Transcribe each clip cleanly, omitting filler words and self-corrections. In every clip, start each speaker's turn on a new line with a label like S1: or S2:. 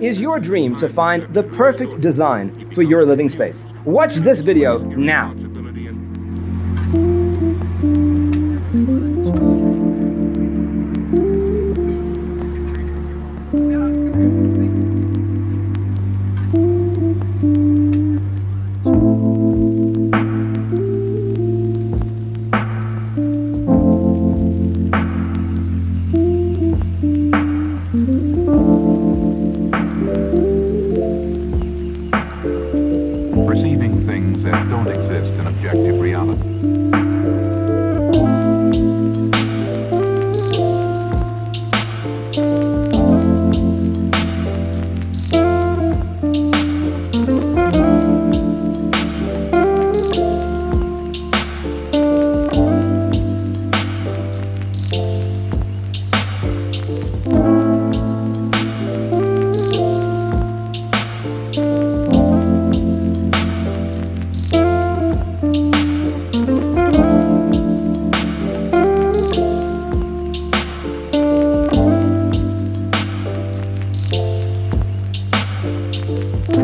S1: is your dream to find the perfect design for your living space? Watch this video now.
S2: Perceiving things that don't exist in objective reality.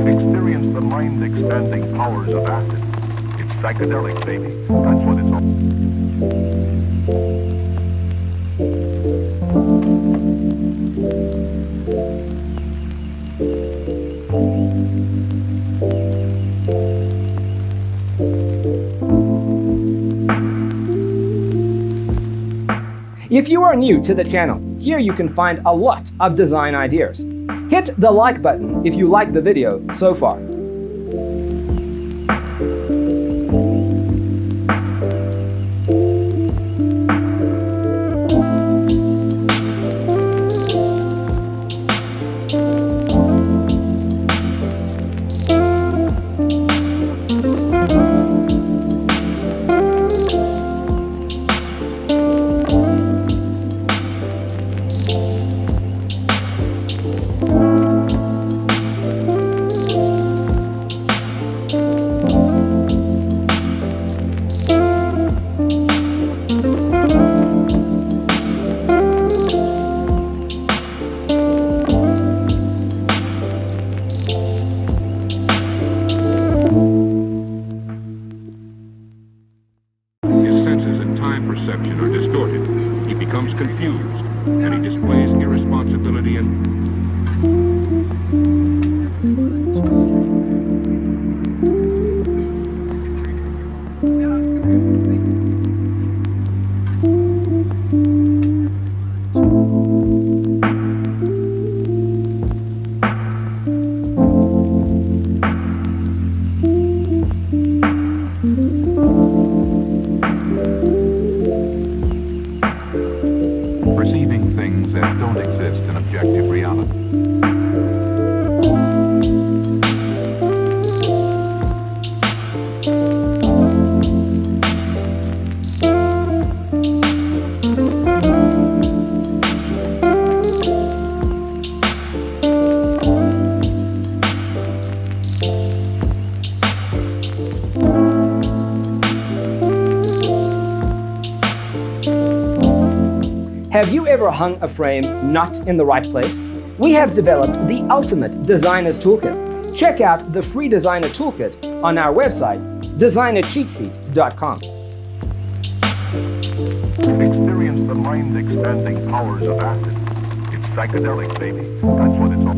S2: Experience the mind-expanding powers of acid. It's psychedelic, baby. That's what it's all.
S1: If you are new to the channel, here you can find a lot of design ideas. Hit the like button if you like the video so far.
S2: His senses and time perception are distorted. He becomes confused, and he displays irresponsibility and... Perceiving things that don't exist in objective reality.
S1: Have you ever hung a frame not in the right place? We have developed the ultimate designer's toolkit. Check out the free designer toolkit on our website, designercheatsheet.com.
S2: Experience the mind-expanding powers of acid. It's psychedelic, baby. That's what it's all.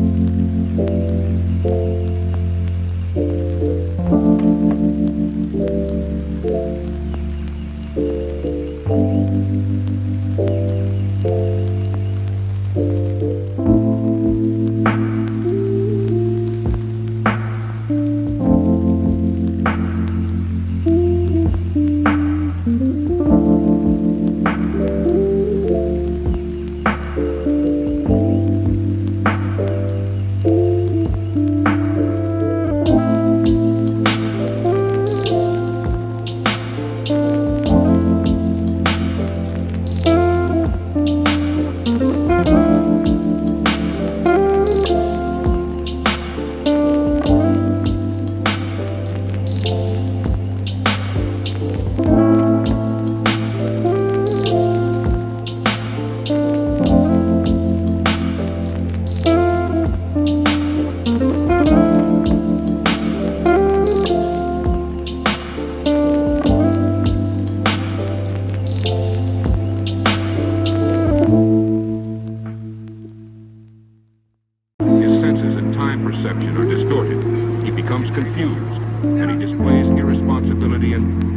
S2: perception are distorted. He becomes confused, and he displays irresponsibility and...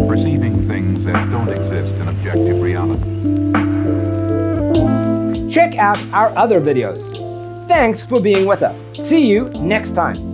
S3: Perceiving things that don't exist in objective reality.
S1: Check out our other videos. Thanks for being with us. See you next time.